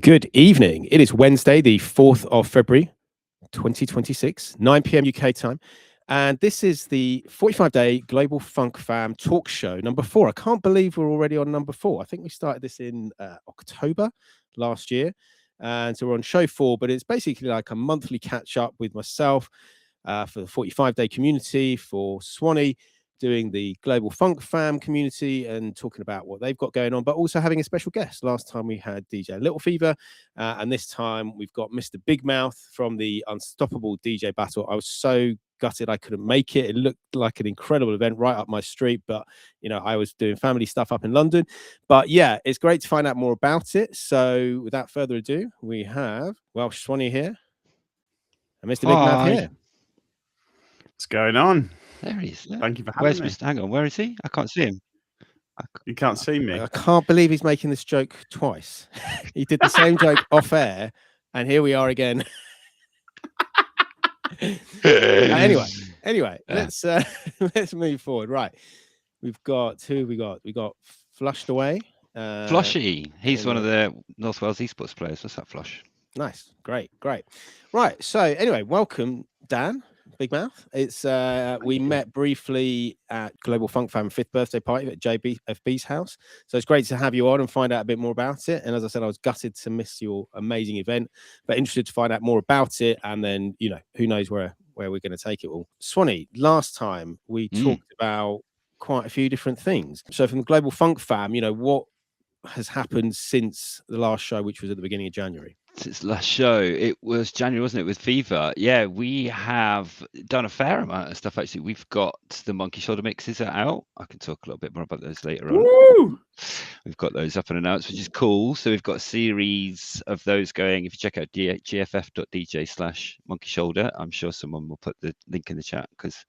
Good evening. It is Wednesday, the 4th of February, 2026, 9 p.m. UK time. And this is the 45-day Global Funk Fam talk show number 4. I can't believe we're already on number 4. I think we started this in October last year. And so we're on show 4, but it's basically like a monthly catch up with myself for the 45-day community, for Swanny, doing the Global Funk Fam community and talking about what they've got going on, but also having a special guest. Last time we had DJ Little Fever, and this time we've got Mr. Big Mouth from the Unstoppable DJ Battle. I was so gutted I couldn't make it. It looked like an incredible event right up my street, but you know, I was doing family stuff up in London. But yeah, it's great to find out more about it. So without further ado, we have Welsh Swanny here and Mr. Big Mouth here. What's going on? There he is. Thank you for having me. Hang on, where is he? I can't see him. You can't see me. I can't believe he's making this joke twice. He did the same joke off air, and here we are again. Anyway, let's move forward. Right, we've got we got Flushed Away. Flushy. He's one of the North Wales esports players. What's that, Flush? Nice, great. Right. So anyway, welcome, Dan. Big Mouth. It's we met briefly at Global Funk Fam 5th birthday party at JBFB's house. So it's great to have you on and find out a bit more about it. And as I said, I was gutted to miss your amazing event, but interested to find out more about it. And then, you know, who knows where we're going to take it all. Swanny, last time we talked about quite a few different things. So from the Global Funk Fam, you know, what has happened since the last show, which was at the beginning of January? Since the last show, it was January, wasn't it, with Fever? Yeah, we have done a fair amount of stuff, actually. We've got the Monkey Shoulder mixes are out. I can talk a little bit more about those later on. Woo! We've got those up and announced, which is cool. So we've got a series of those going. If you check out gff.dj/Monkey Shoulder, I'm sure someone will put the link in the chat because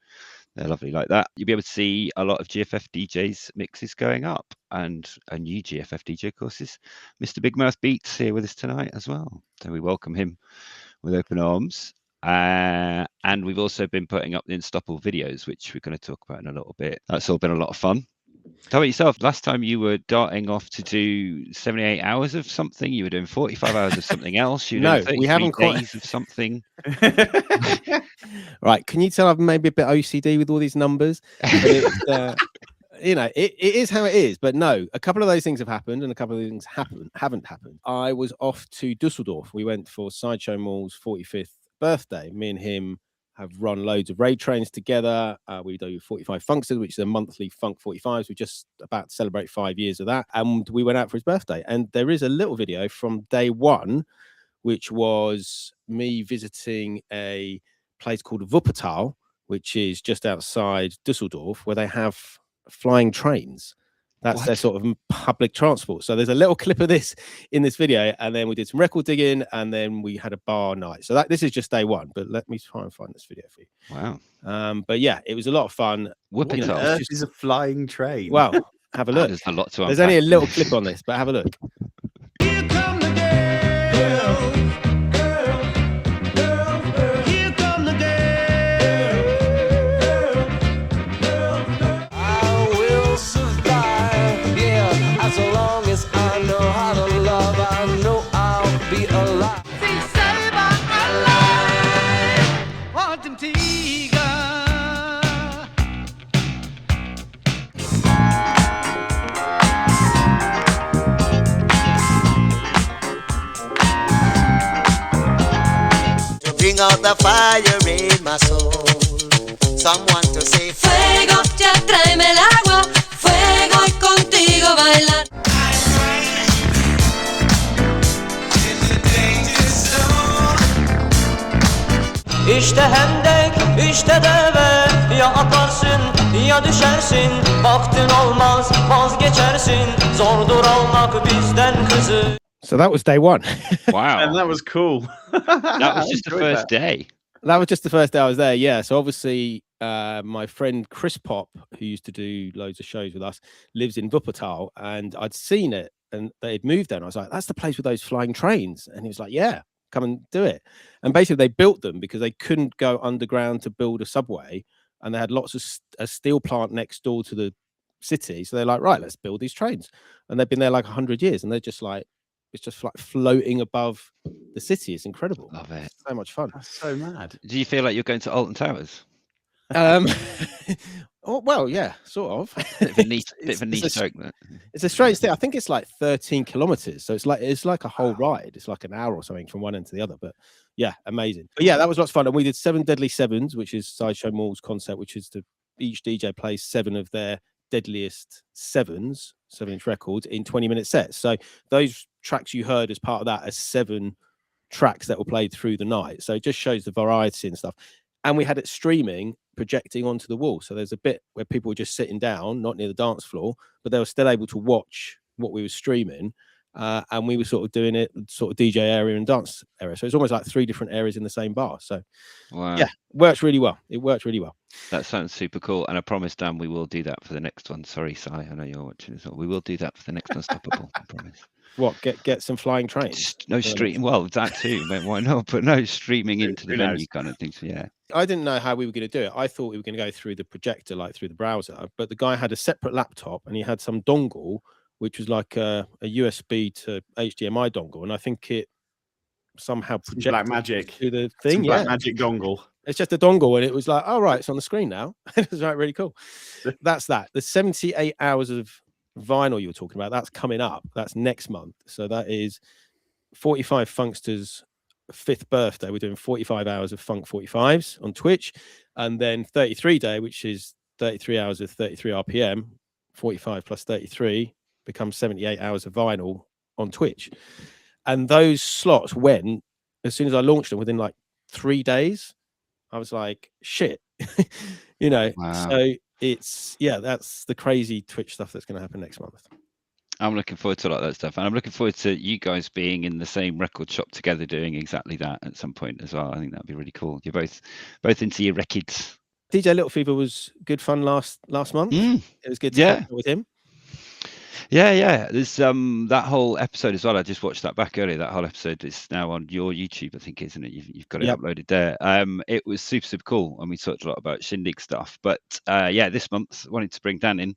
they're lovely like that. You'll be able to see a lot of GFF DJs mixes going up, and a new GFF DJ, of course, is Mr. Big Mouth Beats here with us tonight as well. So we welcome him with open arms. And we've also been putting up the Unstoppable videos, which we're going to talk about in a little bit. That's all been a lot of fun. How about yourself? Last time you were darting off to do 78 hours of something. You were doing 45 hours of something else. You were doing we haven't days of something. Right. Can you tell I'm maybe a bit OCD with all these numbers? But you know, it is how it is. But no, a couple of those things have happened and a couple of things haven't happened. I was off to Dusseldorf. We went for Sideshow Mall's 45th birthday. Me and him have run loads of raid trains together. We do 45 Funksters, which is a monthly Funk 45s. We're just about to celebrate 5 years of that. And we went out for his birthday. And there is a little video from day one, which was me visiting a place called Wuppertal, which is just outside Dusseldorf, where they have flying trains. That's their sort of public transport. So there's a little clip of this in this video, and then we did some record digging, and then we had a bar night. So this is just day one, but let me try and find this video for you. Wow. But yeah, it was a lot of fun. What on earth is a flying train? Well, have a look. There's a lot to There's only a little clip on this, but have a look. Here come the girl. Here come the girl. I will survive, yeah, as long as I know how to love. I know I'll be alive. Bring out the fire in my soul. Someone to say fuego, ya tráeme el agua. Fuego y contigo bailar. İşte hendek, işte deve. Ya atarsın ya düşersin. Vaktin olmaz vazgeçersin. Zordur almak bizden kızı. So that was day one. Wow. And that was cool. That was just the first day. That was just the first day I was there. Yeah. So obviously, my friend Chris Pop, who used to do loads of shows with us, lives in Wuppertal, and I'd seen it and they'd moved there. And I was like, that's the place with those flying trains. And he was like, yeah, come and do it. And basically they built them because they couldn't go underground to build a subway. And they had lots of a steel plant next door to the city. So they're like, right, let's build these trains. And they've been there like 100 years. And they're just like, it's just like floating above the city. It's incredible. Love it. It's so much fun. That's so mad. Do you feel like you're going to Alton Towers? Oh, well, yeah, sort of. Bit of a niche joke. It's a strange thing. I think it's like 13 kilometers, so it's like a whole ride. It's like an hour or something from one end to the other. But yeah, amazing. But yeah, that was lots of fun. And we did 7 Deadly Sevens, which is Sideshow Mall's concept, which is each DJ plays 7 of their deadliest 7-inch records in 20-minute sets. So those tracks you heard as part of that are 7 tracks that were played through the night. So it just shows the variety and stuff. And we had it streaming, projecting onto the wall. So there's a bit where people were just sitting down, not near the dance floor, but they were still able to watch what we were streaming. And we were sort of doing it sort of DJ area and dance area. So it's almost like 3 different areas in the same bar. So wow. Yeah, works really well. It worked really well. That sounds super cool. And I promise, Dan, we will do that for the next one. Sorry, Si, I know you're watching as well. We will do that for the next Unstoppable, I promise. What, get some flying trains? No streaming. Well, that too. Why not? But no streaming into the venue kind of thing. So yeah. I didn't know how we were going to do it. I thought we were going to go through the projector, like through the browser. But the guy had a separate laptop and he had some dongle, which was like a USB to HDMI dongle. And I think it somehow projected Black magic to the thing. Black magic dongle. It's just a dongle, and it was like, oh, right, it's on the screen now. It was like really cool. That's that. The 78 hours of vinyl you were talking about, that's coming up. That's next month. So that is 45 Funksters' 5th birthday. We're doing 45 hours of Funk 45s on Twitch, and then 33 Day, which is 33 hours of 33 RPM. 45 plus 33 becomes 78 hours of vinyl on Twitch. And those slots went as soon as I launched them within like 3 days. I was like, shit, you know. Wow. So it's that's the crazy Twitch stuff that's going to happen next month. I'm looking forward to a lot of that stuff, and I'm looking forward to you guys being in the same record shop together doing exactly that at some point as well. I think that'd be really cool. You're both into your records. DJ Little Fever was good fun last month. It was good to catch up with him. Yeah. There's that whole episode as well. I just watched that back earlier. That whole episode is now on your YouTube, I think, isn't it? You've got it uploaded there. It was super cool, and we talked a lot about Shindig stuff. But this month wanted to bring Dan in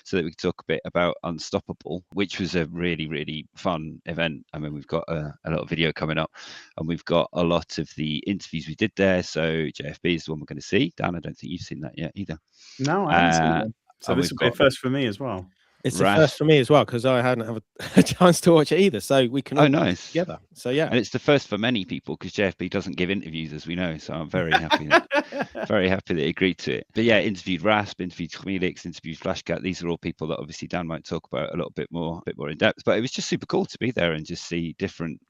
so that we could talk a bit about Unstoppable, which was a really, really fun event. I mean, we've got a lot of video coming up, and we've got a lot of the interviews we did there. So JFB is the one we're going to see. Dan, I don't think you've seen that yet either. No, I haven't seen it. So this will be a first for me as well. It's the first for me as well, because I hadn't had a chance to watch it either. So we can all nice together. So yeah, and it's the first for many people because JFB doesn't give interviews, as we know. So I'm very happy, very happy that he agreed to it. But yeah, interviewed Rasp, interviewed Comedix, interviewed Flashcat. These are all people that obviously Dan might talk about a little bit more in depth. But it was just super cool to be there and just see different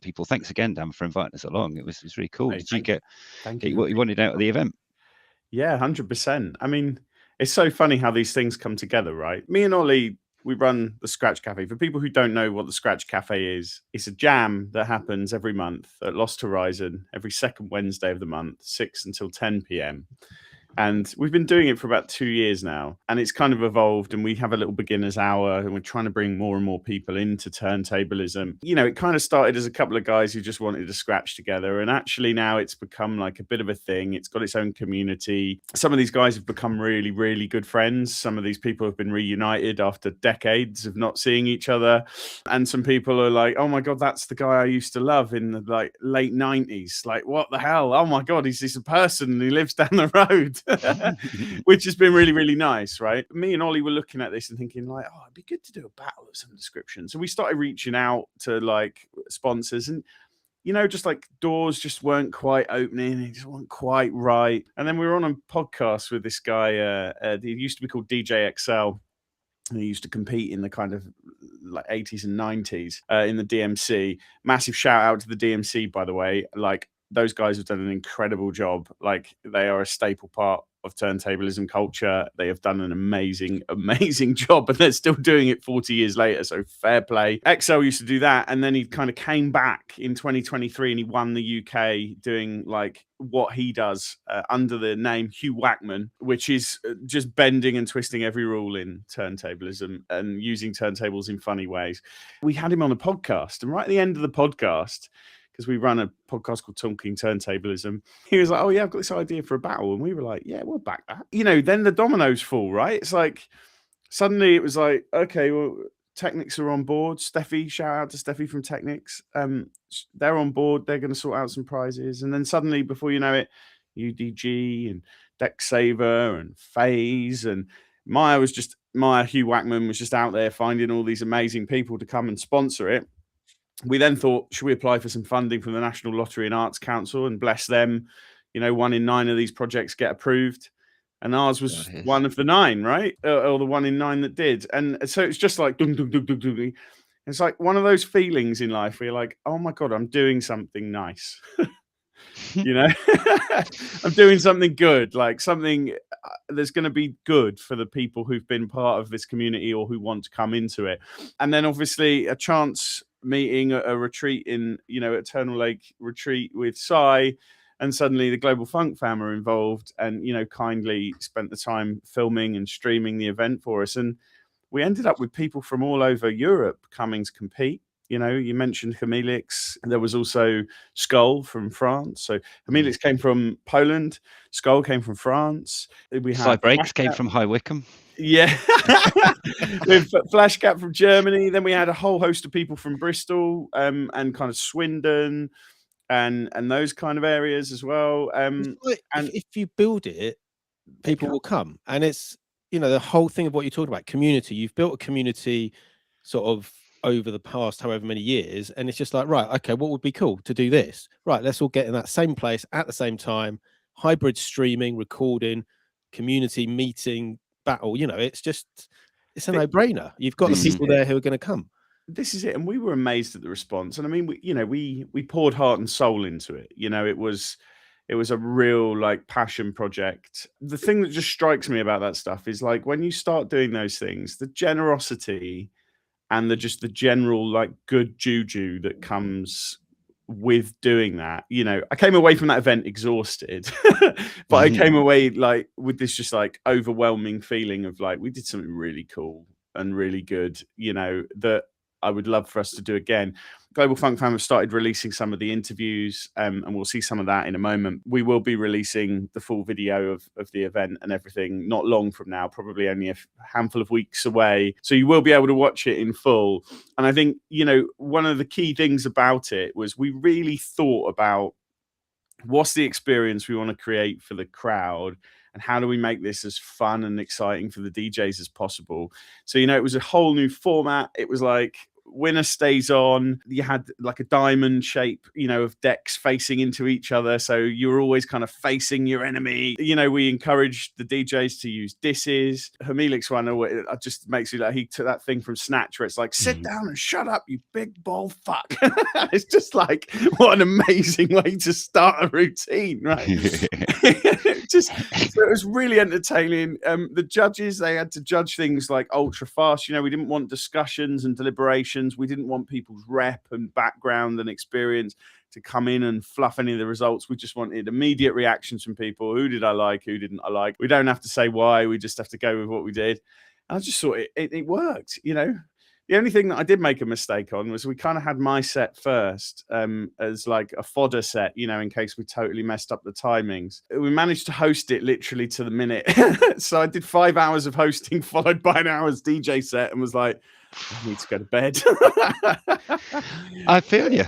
people. Thanks again, Dan, for inviting us along. It was really cool. Did you get what you wanted out of the event? Yeah, 100%. I mean, it's so funny how these things come together, right? Me and Ollie, we run the Scratch Cafe. For people who don't know what the Scratch Cafe is, it's a jam that happens every month at Lost Horizon, every second Wednesday of the month, 6 until 10 p.m. And we've been doing it for about 2 years now. And it's kind of evolved, and we have a little beginner's hour, and we're trying to bring more and more people into turntablism. You know, it kind of started as a couple of guys who just wanted to scratch together. And actually now it's become like a bit of a thing. It's got its own community. Some of these guys have become really, really good friends. Some of these people have been reunited after decades of not seeing each other. And some people are like, oh my God, that's the guy I used to love in the like late 90s. Like, what the hell? Oh my God, he's a person and he lives down the road. Which has been really, really nice, right? Me and Ollie were looking at this and thinking like, oh, it'd be good to do a battle of some description. So we started reaching out to like sponsors, and you know, just like doors just weren't quite opening, it just weren't quite right. And then we were on a podcast with this guy, he used to be called DJ XL. And he used to compete in the kind of like 80s and 90s in the DMC. Massive shout out to the DMC, by the way. Like, those guys have done an incredible job. Like, they are a staple part of turntablism culture. They have done an amazing, amazing job, and they're still doing it 40 years later. So fair play. XL used to do that, and then he kind of came back in 2023 and he won the UK doing like what he does under the name Hugh Wackman, which is just bending and twisting every rule in turntablism and using turntables in funny ways. We had him on a podcast, and right at the end of the podcast, because we run a podcast called Talking Turntablism, he was like, oh yeah, I've got this idea for a battle. And we were like, yeah, we'll back that. You know, then the dominoes fall, right? It's like, suddenly it was like, okay, well, Technics are on board. Steffi, shout out to Steffi from Technics. They're on board. They're going to sort out some prizes. And then suddenly, before you know it, UDG and Dexsaver and FaZe and Maya Hugh Wackman was just out there finding all these amazing people to come and sponsor it. We then thought, should we apply for some funding from the National Lottery and Arts Council, and bless them, 1 in 9 of these projects get approved. And ours was one of the 9, right? Or the 1 in 9 that did. And so it's just like, dung, dung, dung, dung, dung, dung. It's like one of those feelings in life where you're like, oh my God, I'm doing something nice. I'm doing something good, like something that's going to be good for the people who've been part of this community or who want to come into it. And then obviously a chance meeting, a retreat in, Eternal Lake retreat with Sai. And suddenly the Global Funk fam are involved and, kindly spent the time filming and streaming the event for us. And we ended up with people from all over Europe coming to compete. You mentioned Hamilix. There was also Skull from France. So Hamilix came from Poland. Skull came from France. We had Breaks came from High Wycombe. Yeah. With Flashcat from Germany. Then we had a whole host of people from Bristol and kind of Swindon and those kind of areas as well. And if you build it, people will come. And it's, the whole thing of what you're talking about, community. You've built a community sort of over the past however many years, and it's just like, right, okay, what would be cool to do this? Right, let's all get in that same place at the same time, hybrid streaming, recording, community meeting, battle. It's a no-brainer. You've got the people there who are going to come. This is it. And we were amazed at the response. And I mean, we poured heart and soul into it. It was a real passion project. The thing that just strikes me about that stuff is when you start doing those things, the generosity and the general good juju that comes with doing that. I came away from that event exhausted, but I came away with this just overwhelming feeling of we did something really cool and really good, that I would love for us to do again. Global Funk Fam have started releasing some of the interviews, and we'll see some of that in a moment. We will be releasing the full video of the event and everything not long from now, probably only a handful of weeks away. So you will be able to watch it in full. And I think, one of the key things about it was we really thought about what's the experience we want to create for the crowd and how do we make this as fun and exciting for the DJs as possible. So, it was a whole new format. It was winner stays on. You had a diamond shape, of decks facing into each other. So you were always kind of facing your enemy. We encouraged the DJs to use disses. Hamilix one just makes me he took that thing from Snatch where it's sit down and shut up, you big bald fuck. It's just what an amazing way to start a routine, right? So it was really entertaining. The judges, they had to judge things ultra fast. We didn't want discussions and deliberations. We didn't want people's rep and background and experience to come in and fluff any of the results. We just wanted immediate reactions from people. Who did I like? Who didn't I like? We don't have to say why. We just have to go with what we did. And I just thought it worked, The only thing that I did make a mistake on was we kind of had my set first as a fodder set, in case we totally messed up the timings. We managed to host it literally to the minute. So I did 5 hours of hosting followed by an hour's DJ set and was I need to go to bed. I feel you.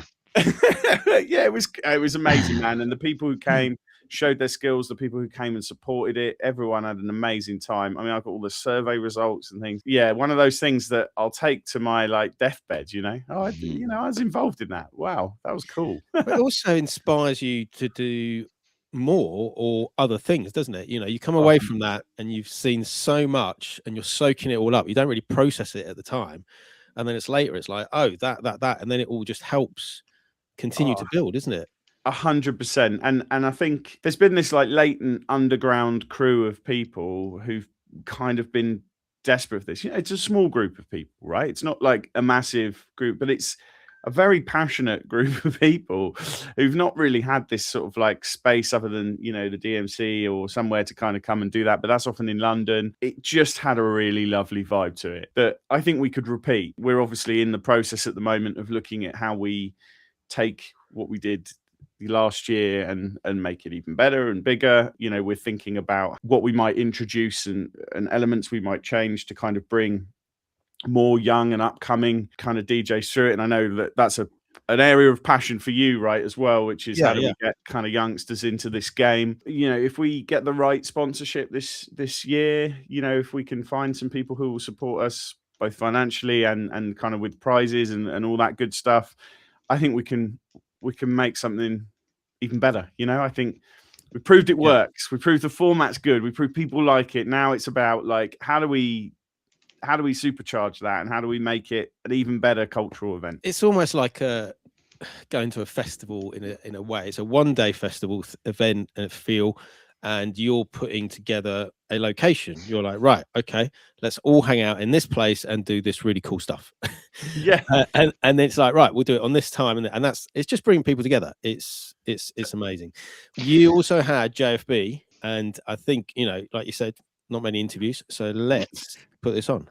Yeah, it was amazing, man. And the people who came showed their skills. The people who came and supported it, everyone had an amazing time. I mean, I got all the survey results and things. Yeah, one of those things that I'll take to my deathbed. I was involved in that. Wow, that was cool. But it also inspires you to do more or other things, doesn't it? You come away from that and you've seen so much and you're soaking it all up. You don't really process it at the time, and then it's later. It's oh, that, and then it all just helps continue to build, isn't it? 100%. And I think there's been this latent underground crew of people who've kind of been desperate for this. It's a small group of people, right? It's not a massive group, but it's a very passionate group of people who've not really had this sort of space other than, the DMC or somewhere to kind of come and do that. But that's often in London. It just had a really lovely vibe to it that I think we could repeat. We're obviously in the process at the moment of looking at how we take what we did last year and make it even better and bigger. We're thinking about what we might introduce and elements we might change to kind of bring more young and upcoming kind of DJs through it. And I know that that's an area of passion for you, right, as well, which is how do we get kind of youngsters into this game? You know, if we get the right sponsorship this year, you know, if we can find some people who will support us both financially and kind of with prizes and all that good stuff, I think we can make something even better. You know, I think we proved it works. We proved the format's good. We proved people like it. Now it's about like, how do we supercharge that, and how do we make it an even better cultural event? It's almost like going to a festival in a way. It's a one-day festival event and feel, and you're putting together a location. You're like, right, okay, let's all hang out in this place and do this really cool stuff. Yeah. And it's like, right, we'll do it on this time, and it's just bringing people together. It's amazing. You also had JFB, and I think, you know, like you said, not many interviews, so let's put this on.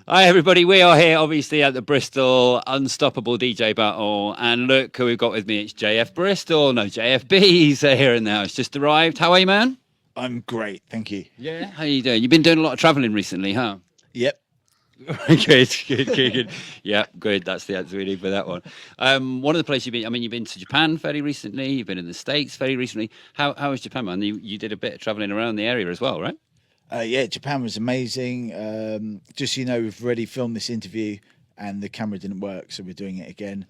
Hi everybody, we are here obviously at the Bristol Unstoppable DJ Battle, and look who we've got with me. It's JF Bristol, no JFB, he's here and now. It's just arrived. How are you, man? I'm great, thank you. Yeah, how you doing? You've been doing a lot of travelling recently, huh? Yep. Good. Yeah, good. That's the answer we need for that one. One of the places you've been, I mean, you've been to Japan fairly recently, you've been in the States fairly recently. How was Japan, man? You did a bit of travelling around the area as well, right? Yeah, Japan was amazing. Just so you know, we've already filmed this interview and the camera didn't work, so we're doing it again.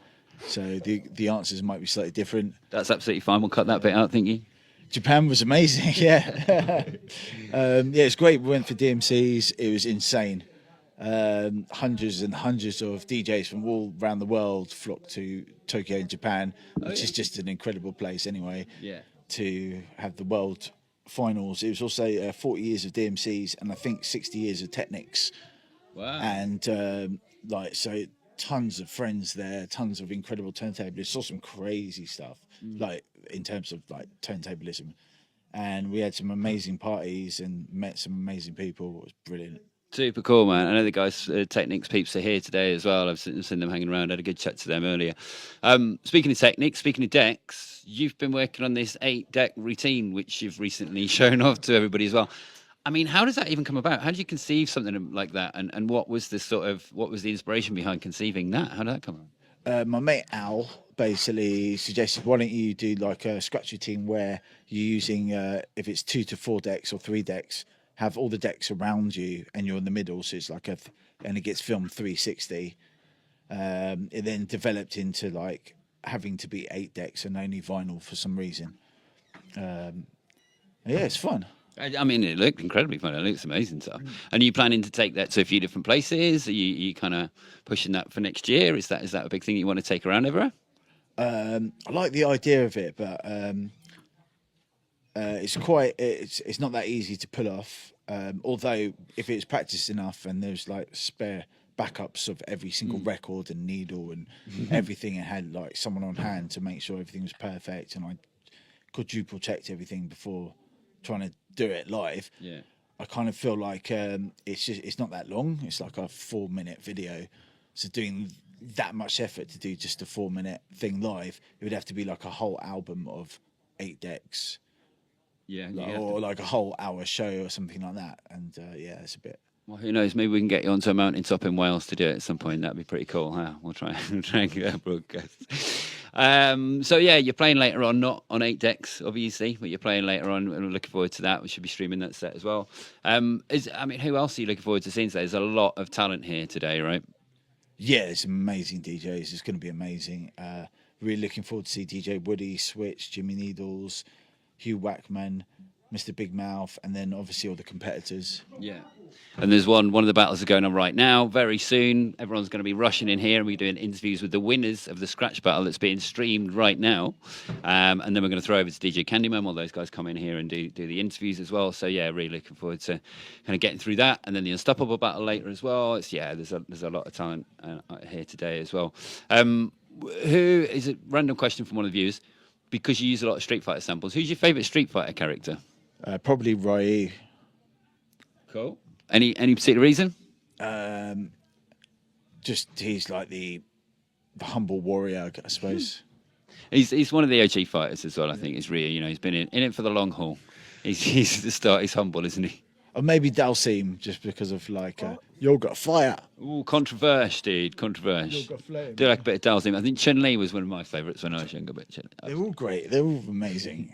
So the answers might be slightly different. That's absolutely fine. We'll cut that bit out, thank you. Japan was amazing, yeah. Yeah, it's great. We went for DMCs. It was insane. Hundreds and hundreds of DJs from all around the world flocked to Tokyo in Japan, which is just an incredible place anyway. Yeah. To have the world finals. It was also 40 years of DMCs and I think 60 years of Technics. Wow. And so tons of friends there, tons of incredible turntablists, saw some crazy stuff, like in terms of like turntablism. And we had some amazing parties and met some amazing people. It was brilliant. Super cool, man. I know the guys, Technics peeps, are here today as well. I've seen them hanging around. I had a good chat to them earlier. Speaking of Technics, speaking of decks, you've been working on this 8-deck routine, which you've recently shown off to everybody as well. I mean, how does that even come about? How did you conceive something like that? And what was the inspiration behind conceiving that? How did that come about? My mate Al basically suggested, why don't you do like a scratch routine where you're using, if it's 2 to 4 decks or 3 decks, have all the decks around you and you're in the middle, so it's like and it gets filmed 360. It then developed into like having to be 8 decks and only vinyl for some reason. Yeah, it's fun. I mean, it looked incredibly fun. It looks amazing stuff. And are you planning to take that to a few different places? Are you kind of pushing that for next year? Is that a big thing you want to take around everywhere? I like the idea of it, but it's not that easy to pull off. Although if it's practiced enough and there's like spare backups of every single record and needle and everything, and had like someone on hand to make sure everything was perfect, and I quadruple checked everything before trying to do it live. Yeah, I kind of feel like it's not that long. It's like a 4-minute video, so doing that much effort to do just a 4-minute thing live, it would have to be like a whole album of 8 decks. Yeah, or like a whole hour show or something like that. And yeah, it's a bit. Well, who knows? Maybe we can get you onto a mountaintop in Wales to do it at some point. That'd be pretty cool, huh? We'll try and get a broadcast. So yeah, you're playing later on, not on 8 decks, obviously, but you're playing later on, and we're looking forward to that. We should be streaming that set as well. Who else are you looking forward to seeing today? There's a lot of talent here today, right? Yeah, it's amazing DJs. It's going to be amazing. Really looking forward to see DJ Woody, Switch, Jimmy Needles, Hugh Wackman, Mr. Big Mouth, and then obviously all the competitors. Yeah. And there's one of the battles are going on right now. Very soon, everyone's going to be rushing in here, and we're doing interviews with the winners of the scratch battle that's being streamed right now. And then we're going to throw over to DJ Candyman while those guys come in here and do the interviews as well. So yeah, really looking forward to kind of getting through that. And then the Unstoppable battle later as well. There's a lot of talent here today as well. Who is a random question from one of the viewers? Because you use a lot of Street Fighter samples, who's your favourite Street Fighter character? Probably Ryu. Cool. Any particular reason? Just he's like the humble warrior, I suppose. He's one of the OG fighters as well. I think it's really, he's been in it for the long haul. He's at the start. He's humble, isn't he? Or maybe Dalsim, just because of you've got fire. Ooh, controversial, dude. Controversial. You've got flame. Do like a bit of Dalsim. I think Chun-Li was one of my favourites when I was younger. But They're all great. They're all amazing.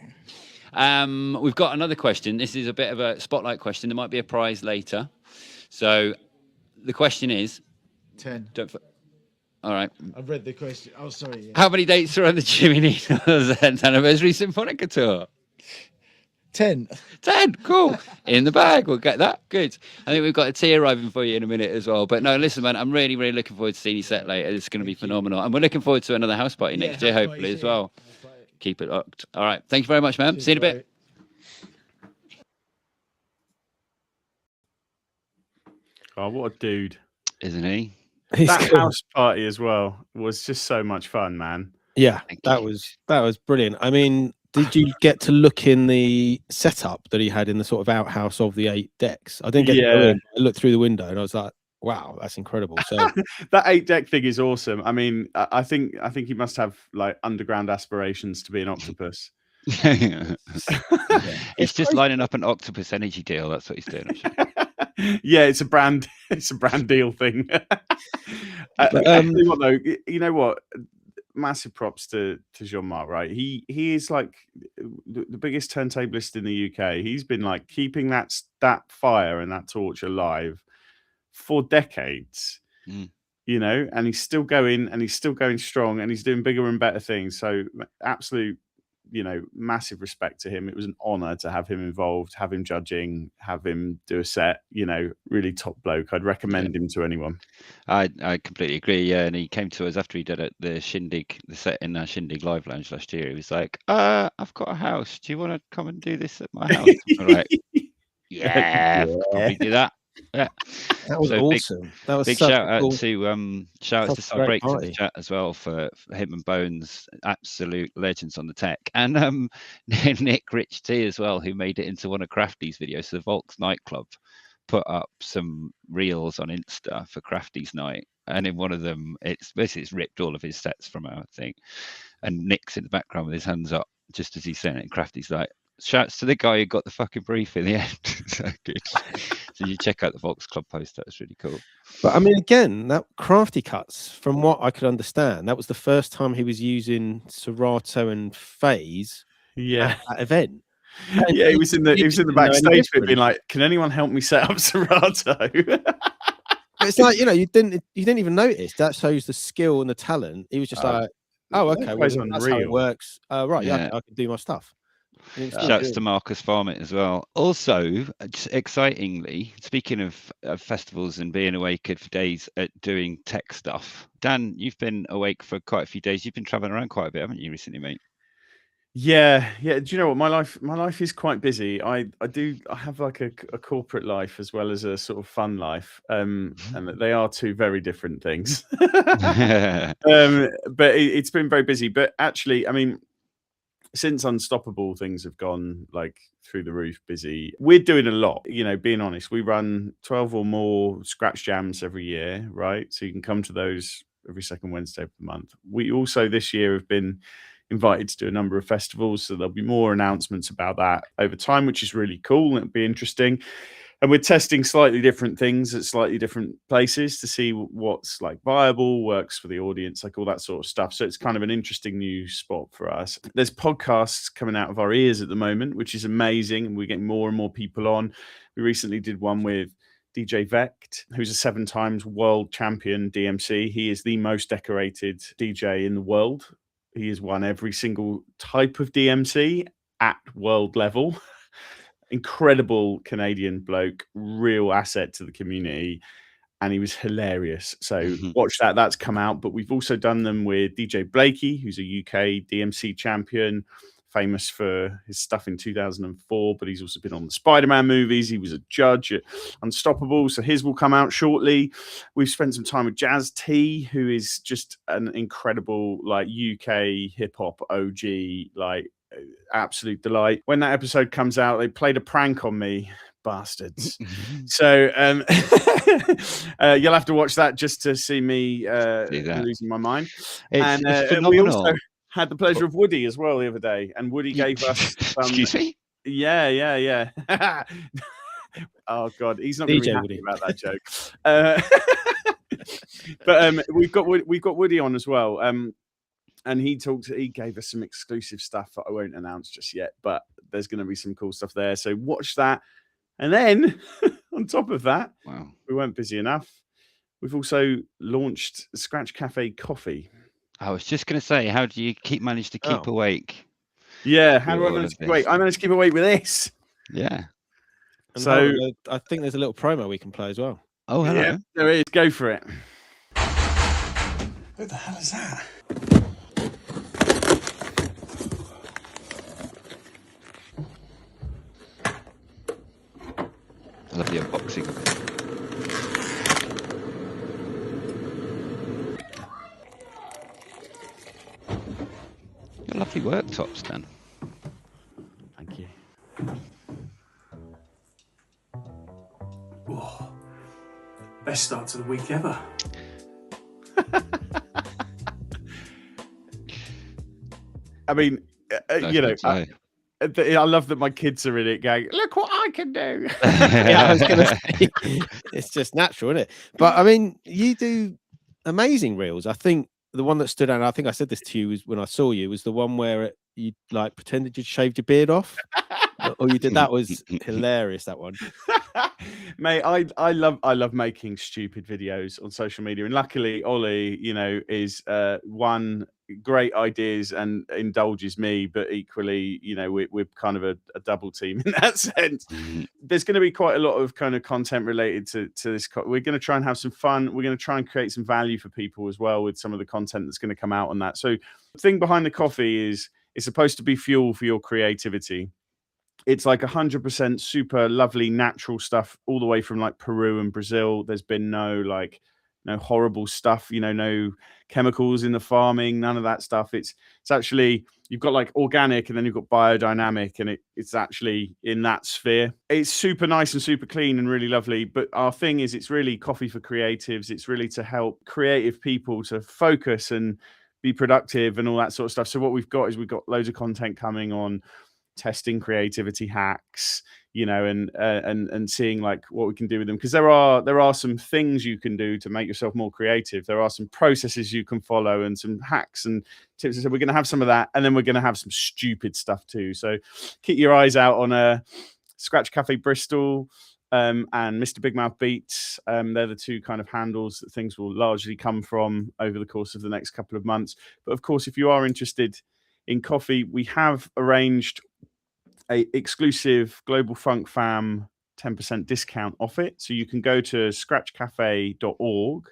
We've got another question. This is a bit of a spotlight question. There might be a prize later. So the question is 10. All right. I've read the question. Oh, sorry. Yeah. How many dates are on the Jimmy Needles 10th anniversary Symphonica tour? 10. 10. Cool. In the bag. We'll get that. Good. I think we've got a tea arriving for you in a minute as well. But no, listen, man, I'm really, really looking forward to seeing you set later. It's going to be phenomenal. And we're looking forward to another house party next year, hopefully, as well. Keep it locked. All right. Thank you very much, man. See you in a bit. Oh, what a dude. Isn't he? That house party as well was just so much fun, man. Yeah, that was brilliant. I mean, did you get to look in the setup that he had in the sort of outhouse of the 8 decks? I didn't get to go in. I looked through the window and I was like, wow, that's incredible. So that 8-deck thing is awesome. I mean, I think he must have like underground aspirations to be an octopus. It's just lining up an octopus energy deal. That's what he's doing. Yeah, it's a brand deal thing. What though, you know what? Massive props to Jean-Marc, right? He is like the biggest turntablist in the UK. He's been like keeping that fire and that torch alive for decades. And he's still going and he's still going strong and he's doing bigger and better things. So absolute, massive respect to him. It was an honor to have him involved, have him judging, have him do a set, really top bloke. I'd recommend him to anyone. I completely agree. Yeah. And he came to us after he did it, the set in our Shindig Live Lounge last year. He was like, I've got a house. Do you want to come and do this at my house? All right. Yeah, probably do that. Yeah, that was awesome. That was big shout out to some breaks in the chat as well for him and Bones, absolute legends on the tech, and Nick Rich T as well, who made it into one of Crafty's videos. So the Volks nightclub put up some reels on Insta for Crafty's night, and in one of them, it's ripped all of his sets from our thing, and Nick's in the background with his hands up just as he's saying it. And Crafty's like, shouts to the guy who got the fucking brief in the end. So good. So you check out the Volks Club post. That was really cool. But I mean, again, that Crafty cuts, from what I could understand, that was the first time he was using Serato and Phase at that event. And he was in the backstage bit being like, can anyone help me set up Serato? It's like, you didn't even notice. That shows the skill and the talent. He was just like, oh, okay, well, that's how it works. Right, yeah, I can do my stuff. Shouts to Marcus Farmit as well. Also, just excitingly, speaking of festivals and being awake for days at doing tech stuff, Dan, you've been awake for quite a few days. You've been traveling around quite a bit, haven't you, recently, mate? Yeah. Do you know what? My life is quite busy. I have like a corporate life as well as a sort of fun life, and they are two very different things. But it's been very busy. But actually, I mean, since Unstoppable, things have gone like through the roof busy. We're doing a lot, being honest. We run 12 or more scratch jams every year, right? So you can come to those every second Wednesday of the month. We also this year have been invited to do a number of festivals. So there'll be more announcements about that over time, which is really cool. It'll be interesting. And we're testing slightly different things at slightly different places to see what's like viable, works for the audience, like all that sort of stuff. So it's kind of an interesting new spot for us. There's podcasts coming out of our ears at the moment, which is amazing. And we're getting more and more people on. We recently did one with DJ Vect, who's a 7 times world champion DMC. He is the most decorated DJ in the world. He has won every single type of DMC at world level. Incredible Canadian bloke, real asset to the community, and he was hilarious. So watch that. That's come out. But we've also done them with DJ Blakey, who's a UK DMC champion, famous for his stuff in 2004, but he's also been on the Spider-Man movies. He was a judge at Unstoppable, so his will come out shortly. We've spent some time with Jazz T, who is just an incredible like UK hip-hop OG, like absolute delight. When that episode comes out, they played a prank on me, bastards. So you'll have to watch that just to see me losing my mind. It's phenomenal. had the pleasure of Woody as well the other day, and Woody gave us Excuse me? Yeah. Oh God, he's not going to be DJ happy Woody. about that joke. But we've got Woody on as well. And he gave us some exclusive stuff that I won't announce just yet, but there's going to be some cool stuff there. So watch that. And then on top of that, Wow. we weren't busy enough. We've also launched Scratch Cafe Coffee. I was just going to say, how do you manage to keep awake? Yeah, how do I all manage of to keep awake? this? I managed to keep awake with this. Yeah. And So I think there's a little promo we can play as well. Oh, hello. yeah, there is. Go for it. Who the hell is that? I love the unboxing of it. Your lovely worktops, Dan. Thank you. Oh, best start to the week ever. I mean, you know, I I love that my kids are in it going, look what I can do. Yeah, I was going to say, it's just natural, isn't it? But I mean, you do amazing reels. I think the one that stood out, and I think I said this to you when I saw you, was the one where you like pretended you'd shaved your beard off. Or you did. That was hilarious, that one. Mate, I love making stupid videos on social media, and luckily Ollie, you know, is one, great ideas and indulges me, but equally, you know, we're kind of a double team in that sense. There's going to be quite a lot of kind of content related to this. We're going to try and have some fun. We're going to try and create some value for people as well with some of the content that's going to come out on that. So the thing behind the coffee is it's supposed to be fuel for your creativity. It's like 100% super lovely natural stuff all the way from like Peru and Brazil. There's been no horrible stuff, you know, no chemicals in the farming, none of that stuff. It's actually, you've got like organic and then you've got biodynamic, and it's actually in that sphere. It's super nice and super clean and really lovely. But our thing is, it's really coffee for creatives. It's really to help creative people to focus and be productive and all that sort of stuff. So what we've got is we've got loads of content coming on testing creativity hacks, you know, and seeing like what we can do with them, because there are some things you can do to make yourself more creative. There are some processes you can follow and some hacks and tips. So we're going to have some of that, and then we're going to have some stupid stuff too. So keep your eyes out on Scratch Cafe Bristol and Mr. Big Mouth Beats. They're the two kind of handles that things will largely come from over the course of the next couple of months. But of course, if you are interested in coffee, we have arranged a exclusive Global Funk Fam 10% discount off it. So you can go to scratchcafe.org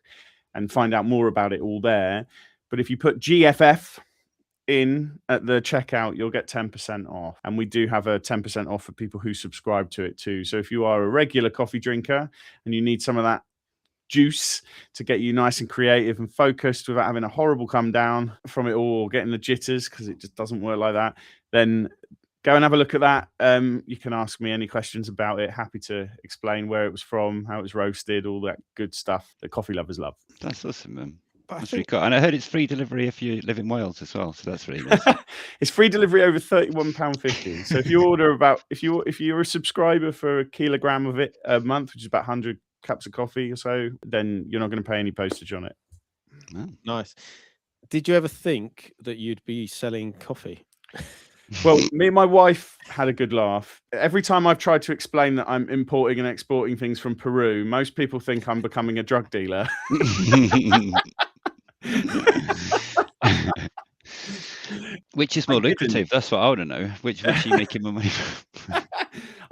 and find out more about it all there. But if you put GFF in at the checkout, you'll get 10% off. And we do have a 10% off for people who subscribe to it too. So if you are a regular coffee drinker and you need some of that juice to get you nice and creative and focused without having a horrible come down from it all, or getting the jitters, because it just doesn't work like that, then go and have a look at that. You can ask me any questions about it. Happy to explain where it was from, how it was roasted, all that good stuff that coffee lovers love. That's awesome. But That's really cool. And I heard it's free delivery if you live in Wales as well. So that's really nice. It's free delivery over £31.50. So if you order if you're a subscriber for a kilogram of it a month, which is about 100 cups of coffee or so, then you're not going to pay any postage on it. Oh. Nice. Did you ever think that you'd be selling coffee? Well, me and my wife had a good laugh. Every time I've tried to explain that I'm importing and exporting things from Peru, most people think I'm becoming a drug dealer. Which is more lucrative? That's what I want to know. Which are you making more money from?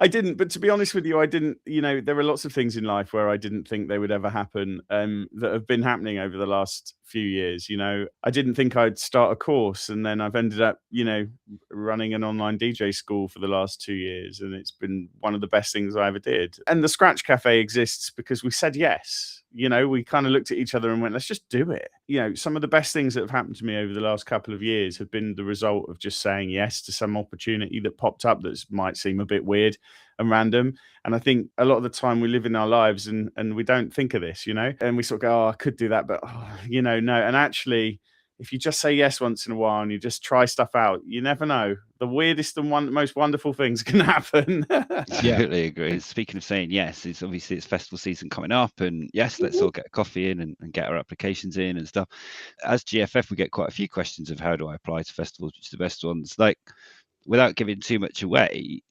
I didn't, but to be honest with you, I didn't. You know, there are lots of things in life where I didn't think they would ever happen, that have been happening over the last few years. You know, I didn't think I'd start a course, and then I've ended up, you know, running an online DJ school for the last 2 years, and it's been one of the best things I ever did. And the Scratch Cafe exists because we said yes. You know, we kind of looked at each other and went, let's just do it. You know, some of the best things that have happened to me over the last couple of years have been the result of just saying yes to some opportunity that popped up that might seem a bit weird and random. And I think a lot of the time we live in our lives and we don't think of this, you know, and we sort of go, oh, I could do that, but, you know, no. And actually, if you just say yes once in a while and you just try stuff out, you never know. The weirdest and most wonderful things can happen. Totally agree. Speaking of saying yes, it's obviously it's festival season coming up, and yes, let's all get a coffee in and get our applications in and stuff. As GFF, we get quite a few questions of how do I apply to festivals, which are the best ones. Like, without giving too much away,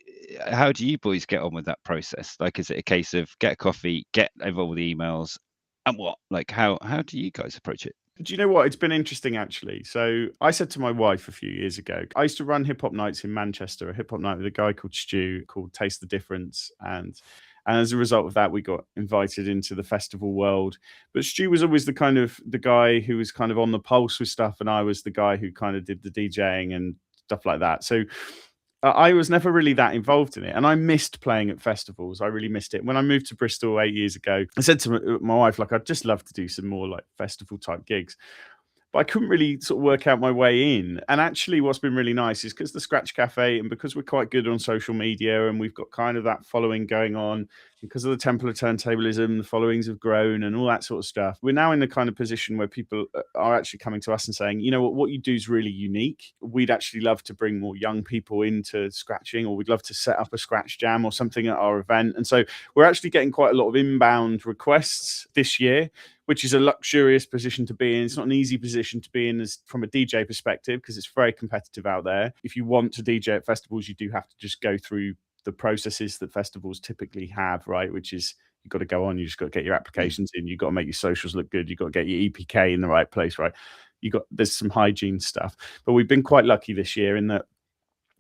how do you boys get on with that process? Like, is it a case of get a coffee, get involved with the emails, and what? Like, how do you guys approach it? Do you know what? It's been interesting, actually. So I said to my wife a few years ago, I used to run hip hop nights in Manchester, a hip hop night with a guy called Stu called Taste the Difference. And as a result of that, we got invited into the festival world. But Stu was always the guy who was kind of on the pulse with stuff. And I was the guy who kind of did the DJing and stuff like that. So I was never really that involved in it. And I missed playing at festivals. I really missed it. When I moved to Bristol 8 years ago, I said to my wife, like, I'd just love to do some more like festival type gigs. But I couldn't really sort of work out my way in. And actually what's been really nice is because the Scratch Cafe and because we're quite good on social media and we've got kind of that following going on, because of the Temple of Turntablism, the followings have grown and all that sort of stuff. We're now in the kind of position where people are actually coming to us and saying, you know what you do is really unique. We'd actually love to bring more young people into scratching, or we'd love to set up a scratch jam or something at our event. And so we're actually getting quite a lot of inbound requests this year, which is a luxurious position to be in. It's not an easy position to be in as from a DJ perspective, because it's very competitive out there. If you want to DJ at festivals, you do have to just go through the processes that festivals typically have, right? Which is you've got to go on, you just got to get your applications in, you've got to make your socials look good, you've got to get your EPK in the right place, right? There's some hygiene stuff. But we've been quite lucky this year in that,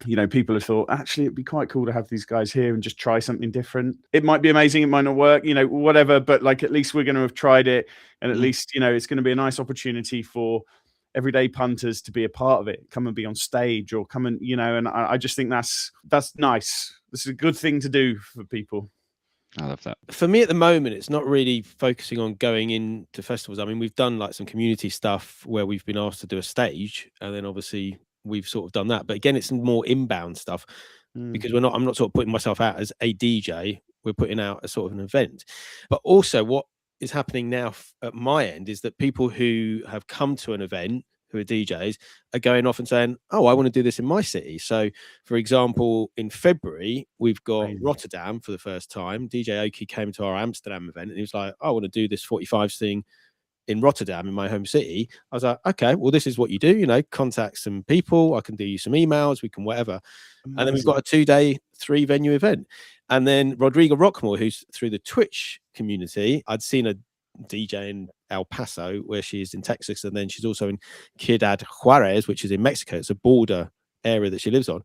you know, people have thought, actually, it'd be quite cool to have these guys here and just try something different. It might be amazing, it might not work, you know, whatever, but like at least we're going to have tried it. And at least, you know, it's going to be a nice opportunity for everyday punters to be a part of it, come and be on stage or come and, you know, and I just think that's nice. This is a good thing to do for people. I love that. For me at the moment, it's not really focusing on going into festivals. I mean, we've done like some community stuff where we've been asked to do a stage, and then obviously we've sort of done that. But again, it's more inbound stuff because I'm not sort of putting myself out as a DJ. We're putting out a sort of an event. But also what is happening now at my end is that people who have come to an event, who are DJs, are going off and saying, oh, I want to do this in my city. So, for example, in February, we've got Rotterdam for the first time. DJ Oki came to our Amsterdam event and he was like, I want to do this 45s thing in Rotterdam, in my home city. I was like, okay, well, this is what you do, you know, contact some people. I can do you some emails, we can whatever. Amazing. And then we've got a 2-day, 3-venue event. And then Rodrigo Rockmore, who's through the Twitch community, I'd seen a DJ in El Paso, where she is in Texas, and then she's also in Cuidad Juarez, which is in Mexico. It's a border area that she lives on.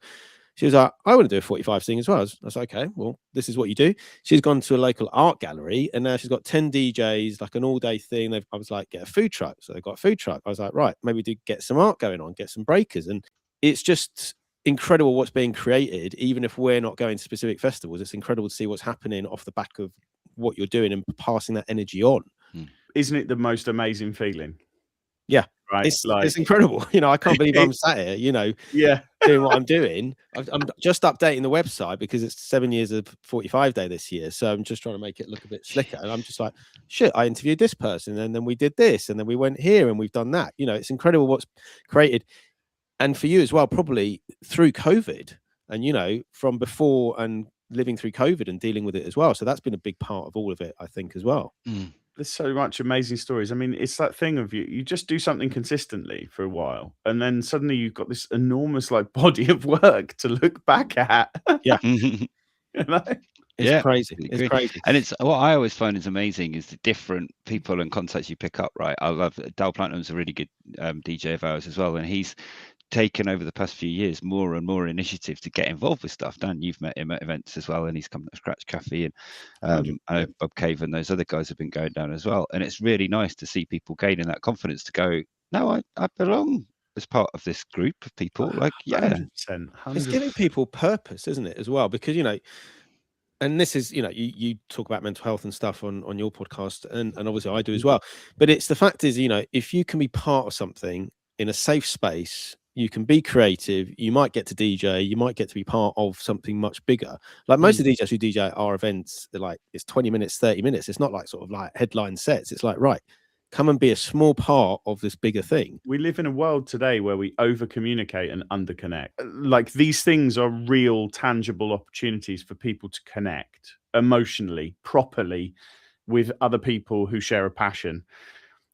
She was like, I want to do a 45 thing as well. I was like, okay, well, this is what you do. She's gone to a local art gallery, and now she's got 10 DJs, like an all-day thing. I was like, get a food truck. So they've got a food truck. I was like, right, maybe do get some art going on, get some breakers. And it's just incredible what's being created, even if we're not going to specific festivals. It's incredible to see what's happening off the back of what you're doing and passing that energy on. Isn't it the most amazing feeling? Yeah, right. It's incredible. You know, I can't believe I'm sat here, you know, doing what I'm doing. I'm just updating the website because it's 7 years of 45 day this year. So I'm just trying to make it look a bit slicker. And I'm just like, shit, I interviewed this person and then we did this and then we went here and we've done that. You know, it's incredible what's created. And for you as well, probably through COVID and, you know, from before and living through COVID and dealing with it as well. So that's been a big part of all of it, I think, as well. There's so much amazing stories. I mean, it's that thing of you just do something consistently for a while and then suddenly you've got this enormous like body of work to look back at. Yeah. You know? It's crazy. It's crazy. And it's what I always find is amazing is the different people and contacts you pick up, right? I love Dal Platinum's a really good DJ of ours as well. And he's taken over the past few years more and more initiatives to get involved with stuff. Dan, you've met him at events as well, and he's come to Scratch Cafe, and I know Bob Cave and those other guys have been going down as well. And it's really nice to see people gaining that confidence to go, no, I belong as part of this group of people. Like, yeah, 100%. It's giving people purpose, isn't it, as well? Because, you know, and this is, you know, you talk about mental health and stuff on your podcast, and obviously I do as well. But it's the fact is, you know, if you can be part of something in a safe space, you can be creative, you might get to DJ, you might get to be part of something much bigger. Like most of the DJs who DJ our events, they're like, it's 20 minutes, 30 minutes. It's not like sort of like headline sets. It's like, right, come and be a small part of this bigger thing. We live in a world today where we over communicate and under connect. Like, these things are real, tangible opportunities for people to connect emotionally, properly with other people who share a passion.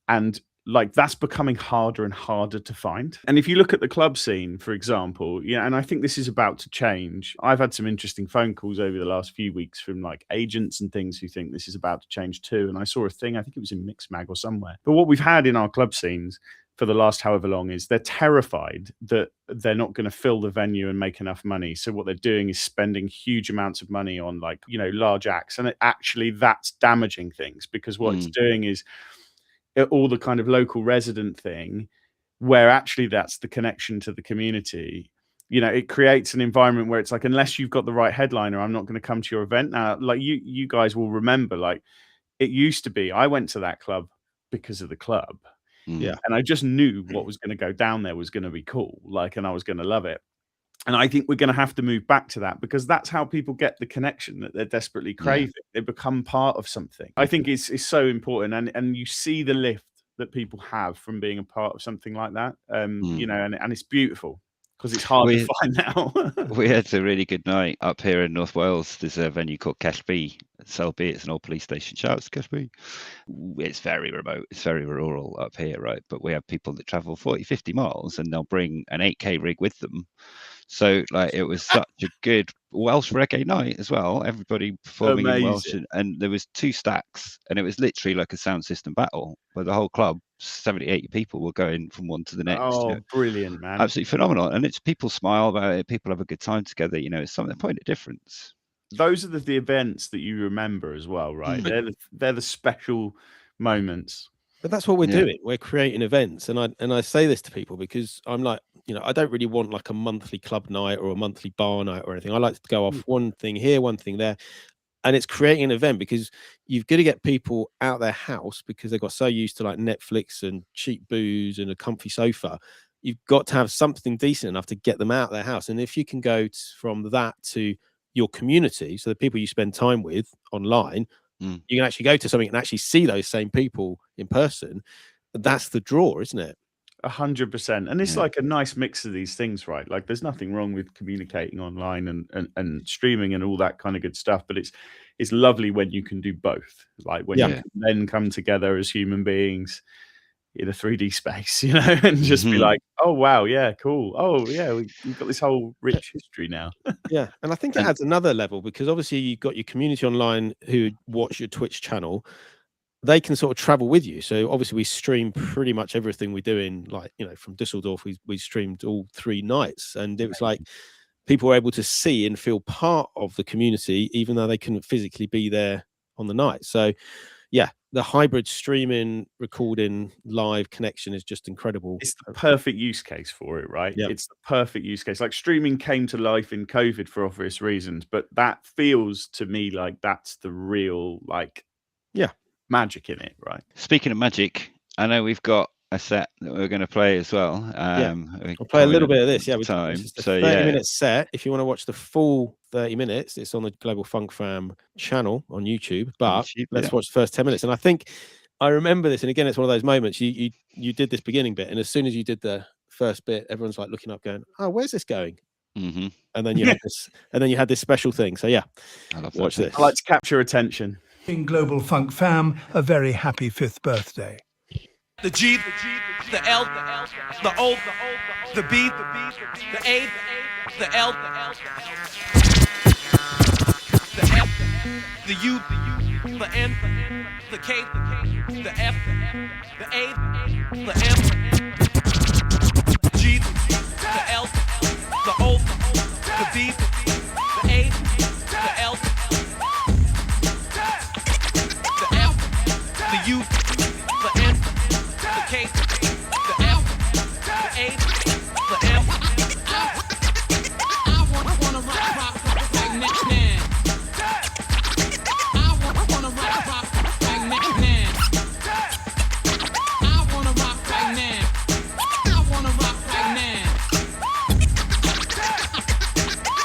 And like, that's becoming harder and harder to find. And if you look at the club scene, for example, and I think this is about to change. I've had some interesting phone calls over the last few weeks from like agents and things who think this is about to change too. And I saw a thing, I think it was in Mixmag or somewhere. But what we've had in our club scenes for the last however long is they're terrified that they're not going to fill the venue and make enough money. So what they're doing is spending huge amounts of money on like, large acts. And that's damaging things, because what it's doing is all the kind of local resident thing, where actually that's the connection to the community. It creates an environment where it's like, unless you've got the right headliner, I'm not going to come to your event. Now, like you guys will remember, like, it used to be, I went to that club because of the club. Yeah. And I just knew what was going to go down there was going to be cool. Like, and I was going to love it. And I think we're going to have to move back to that, because that's how people get the connection that they're desperately craving. They become part of something. I think it's so important. And you see the lift that people have from being a part of something like that. And it's beautiful, because it's hard to find now. We had a really good night up here in North Wales. There's a venue called Cashby, Selby. It's an old police station. Shouts, Cashby. It's very remote. It's very rural up here, right? But we have people that travel 40, 50 miles, and they'll bring an 8K rig with them. So like, it was such a good Welsh reggae night as well. Everybody performing in Welsh, and there was 2 stacks, and it was literally like a sound system battle where the whole club, 70, 80 people were going from one to the next. Oh, brilliant, man. Absolutely phenomenal. And it's, people smile about it. People have a good time together. It's something, a point of difference. Those are the events that you remember as well, right? They're the special moments. But that's what we're doing. We're creating events. And I say this to people because I'm like, I don't really want like a monthly club night or a monthly bar night or anything. I like to go off one thing here, one thing there. And it's creating an event, because you've got to get people out their house, because they got so used to like Netflix and cheap booze and a comfy sofa. You've got to have something decent enough to get them out of their house. And if you can go from that to your community, so the people you spend time with online, you can actually go to something and actually see those same people in person. That's the draw, isn't it? 100%. And it's like a nice mix of these things, right? Like, there's nothing wrong with communicating online and streaming and all that kind of good stuff, but it's lovely when you can do both. Like, when you can then come together as human beings in a 3D space, and just be like, oh wow, yeah, cool. Oh yeah, we've got this whole rich history now. Yeah, and I think it adds another level, because obviously you've got your community online who watch your Twitch channel. They can sort of travel with you. So obviously we stream pretty much everything we do in, like, from Dusseldorf, we streamed all 3 nights, and it was like people were able to see and feel part of the community, even though they couldn't physically be there on the night. So yeah, the hybrid streaming, recording, live connection is just incredible. It's the perfect use case for it, right? Yep. It's the perfect use case. Like, streaming came to life in COVID for obvious reasons, but that feels to me like that's the real, like, magic in it, right? Speaking of magic, I know we've got a set that we're going to play as well. We'll play a little bit of this. Yeah, it's a 30-minute set. If you want to watch the full 30 minutes, it's on the Global Funk Fam channel on YouTube. But let's watch the first 10 minutes. And I think I remember this. And again, it's one of those moments. You did this beginning bit, and as soon as you did the first bit, everyone's like looking up, going, "Oh, where's this going?" And then you had this, and then you had this special thing. So yeah, watch this. I like to capture attention. In Global Funk Fam, a very happy 5th birthday. The G, the L, the O, the B, the A, the L, the F, the U, the N, the K, the F, the A, the M, G, the L, the O, the B, the A, the L, the F, the U, the N, the K, the F, the A, the M. I wanna rock like Nick Nan. I wanna rock like Nick Nan. I wanna rock like Nan. I wanna rock like Nan.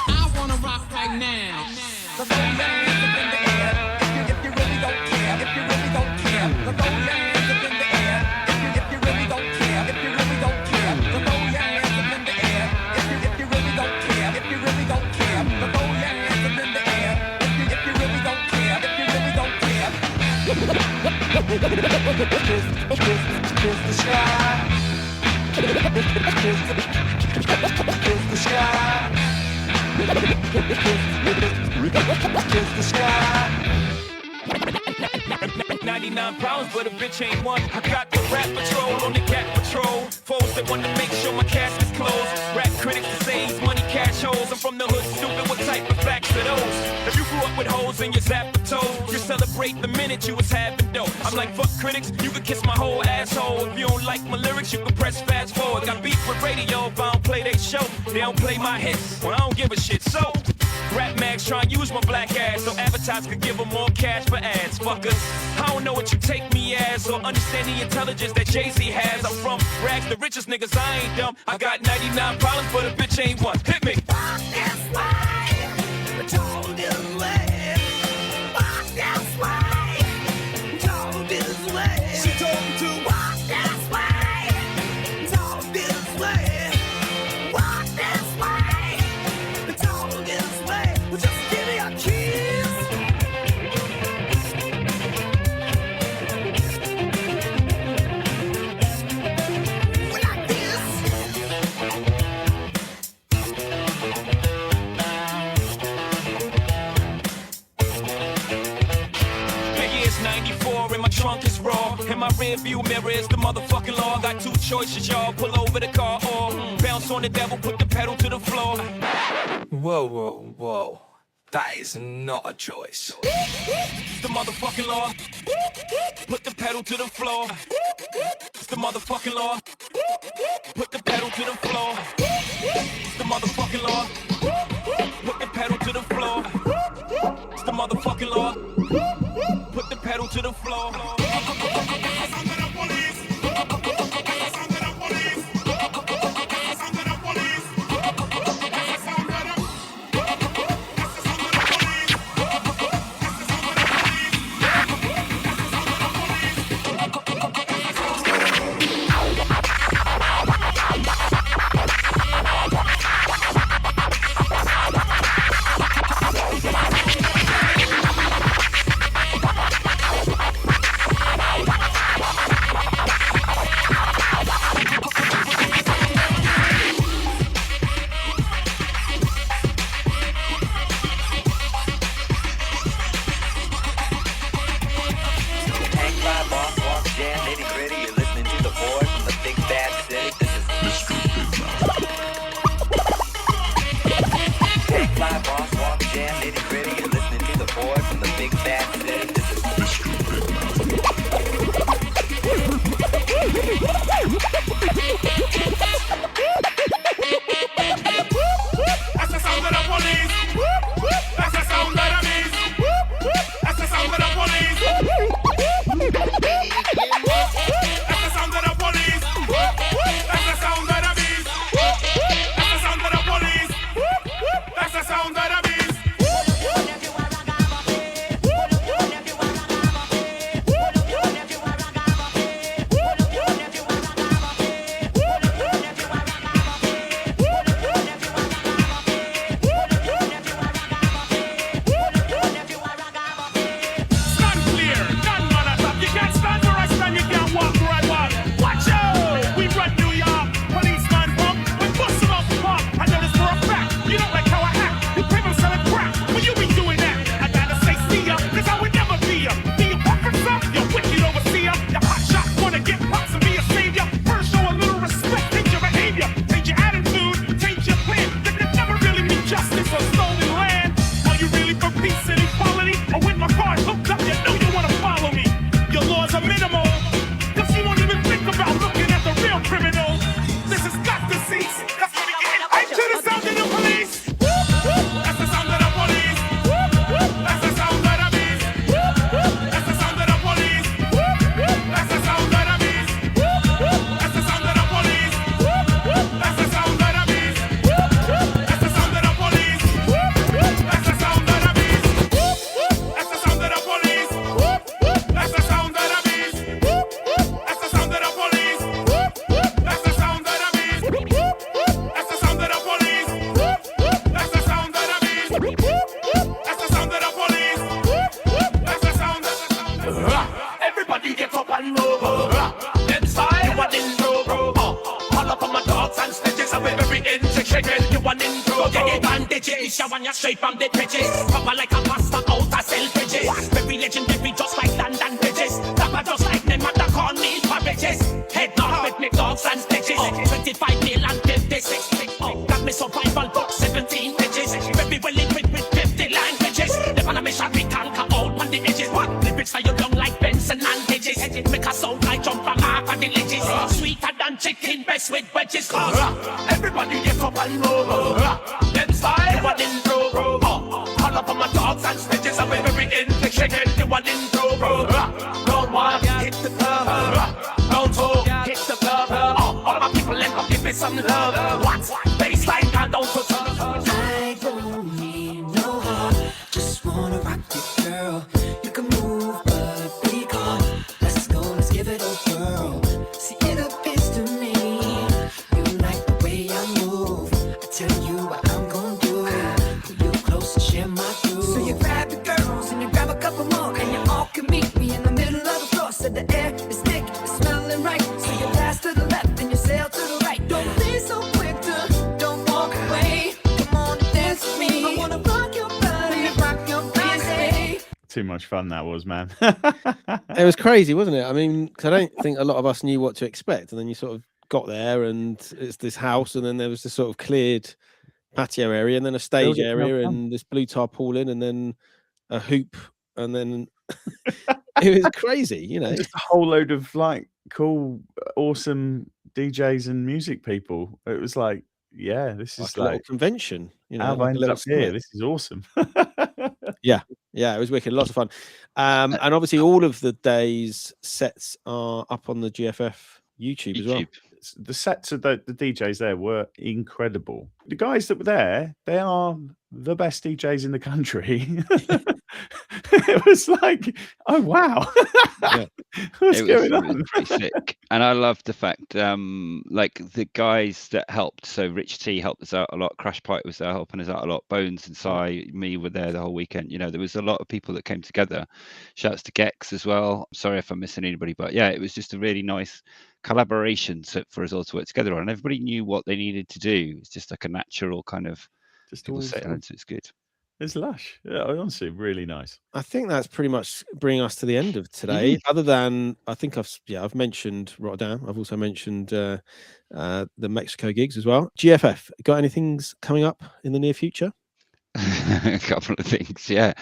I Kiss the sky. Kiss the sky. Kiss the sky. 99 pounds, but a bitch ain't one. I got the rap patrol on the cat patrol. Foes that want to make sure my cask is closed. Rap critics that say he's money cash holes. I'm from the hood, stupid. What type of facts are those? If you grew up with hoes in your zapper toes, you celebrate the minute you was having dough. I'm like, fuck critics, you can kiss my whole asshole. If you don't like my lyrics, you can press fast forward. Got beef with radio if I don't play they show. They don't play my hits, well I don't give a shit. So rap mags try and use my black ass so advertisers could give them more cash for ads. Fuckers, I don't know what you take me as or understand the intelligence that Jay-Z has. I'm from rags, the richest niggas, I ain't dumb. I got 99 problems, but a bitch ain't one. Hit me. Walk this way, told this way. Walk this way, told this way. She told me to walk this way, told this way. Walk this way, told this way. Well, just give me a kiss. We like this. Maybe it's 94 and my trunk is raw. And my rear view mirror is the motherfucking law. Got two choices, y'all. Pull over the car or bounce on the devil, put the pedal to the floor. Whoa, whoa, whoa. That is not a choice. It's the motherfucking law. Put the pedal to the floor. It's the motherfucking law. Put the pedal to the floor. It's the motherfucking law. Put the pedal to the floor. It's the motherfucking law. Put the pedal to the floor. and move. Them style, you want intro. All up on my dogs and stitches, I'm very intricate. You want intro, get it bandages. You want your straight from the pitches. Cover like a pasta out of Selfridges. Very legendary, just like London bridges. Dapper just like them at the Cornell Parises. Head north with me dogs and stitches. 25 mil and 56. Got me survival book, 17 pages. Very well equipped with 50 languages. Live on a mission, we conquer all on the edges. What? Lyrics are you long like Benson and Hedges. Make a sound like jump from half of the ledges. Sweeter than chicken breast with wedges. Everybody get up and move. Them style, you want intro. Call up on my dogs and stitches. I'm very intricate. You want intro. Don't walk, hit the club. Don't talk, hit the club. All my people let me give me some love. What? Baseline and don't touch. I don't need no heart, just wanna rock it, girl. You can move, but be calm. Let's go, let's give it a whirl. See, it appears to me you like the way I move. I tell you what I'm gonna do. Pull you close and share my groove. So you grab your girls and you grab a couple more, and you all can meet me in the middle of the floor. So the air is thick, it's smelling right. So you pass to the left and you sail to the right. Don't be so quick to don't walk away. Come on and dance with me. I wanna rock your body, rock your body. Too much fun that was, man. It was crazy, wasn't it? I mean, 'cause I don't think a lot of us knew what to expect, and then you sort of got there, and it's this house, and then there was this sort of cleared patio area, and then a stage Build it area, well done. and this blue tarpaulin, and then a hoop, and then it was crazy, you know. Just a whole load of like cool, awesome DJs and music people. It was like, yeah, this Like is a little like convention, you know. how have I like a ended little up here? summit. This is awesome. Yeah, it was wicked, lots of fun. And obviously all of the days sets are up on the GFF YouTube as well. The sets of the DJs there were incredible. The guys that were there, they are the best DJs in the country. It was like, oh wow, Yeah. what's It going was on? pretty sick. And I love the fact, like the guys that helped. So Rich T helped us out a lot. Crash Pipe was there helping us out a lot. Bones and Si, me were there the whole weekend. You know, there was a lot of people that came together. Shouts to Gex as well. Sorry if I'm missing anybody, but yeah, it was just a really nice collaboration for us all to work together on. And everybody knew what they needed to do. It's just like a natural kind of Just people all say, so it's good. it's lush. Yeah, honestly, really nice. I think that's pretty much bringing us to the end of today. Other than I think I've mentioned Rotterdam. I've also mentioned the Mexico gigs as well. GFF, got anything coming up in the near future? A couple of things, yeah.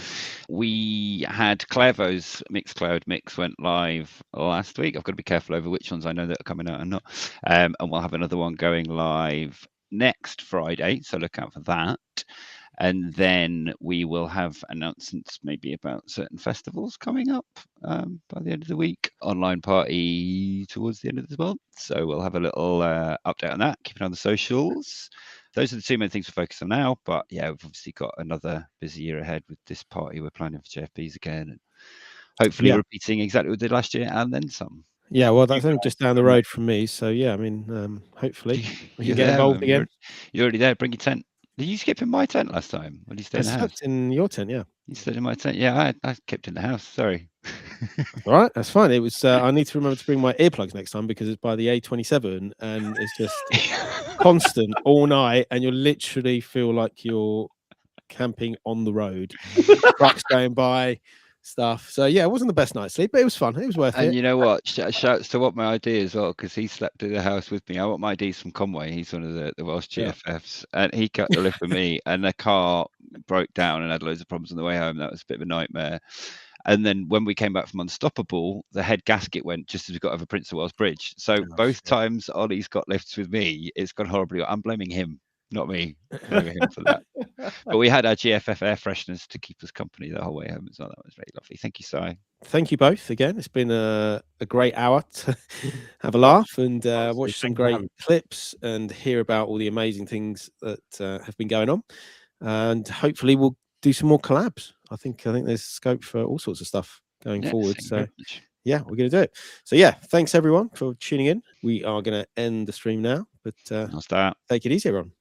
We had Clairvo's Mixcloud mix went live last week. I've got to be careful over which ones I know that are coming out and not. And we'll have another one going live next Friday, so look out for that. And then we will have announcements maybe about certain festivals coming up by the end of the week. Online party towards the end of the month. So we'll have a little update on that. Keep it on the socials. Those are the two main things we're focused on now. But yeah, we've obviously got another busy year ahead with this party. We're planning for JFBs again. And hopefully repeating exactly what we did last year and then some. Yeah, well, that's only just down the road from me. So yeah, I mean, hopefully we can get involved again. You're already there. Bring your tent. Did you skip in my tent last time? Or did you stay in the house? slept in your tent, yeah. You stayed in my tent? Yeah, I kept in the house. Sorry. All right, that's fine. It was. I need to remember to bring my earplugs next time because it's by the A27 and it's just constant all night, and you literally feel like you're camping on the road. Trucks going by, stuff. So yeah, it wasn't the best night's sleep, but it was fun. It was worth it. And you know what? Shouts to What My ID as well, because he slept in the house with me. I Want My ID's from Conway. He's one of the Welsh GFFs, and he cut the lift with me. And the car broke down and had loads of problems on the way home. That was a bit of a nightmare. And then when we came back from Unstoppable, the head gasket went just as we got over Prince of Wales Bridge. So both times Ollie's got lifts with me, it's gone horribly. I'm blaming him, not me. I'm blaming him for that. But we had our GFF air fresheners to keep us company the whole way home as well. That was very lovely. Thank you, Si. Thank you both again. It's been a great hour to have a laugh and watch some great clips and hear about all the amazing things that have been going on. And hopefully we'll do some more collabs. I think there's scope for all sorts of stuff going forward. So yeah, we're going to do it. So yeah, thanks everyone for tuning in. We are going to end the stream now, but I'll start. Take it easy, everyone.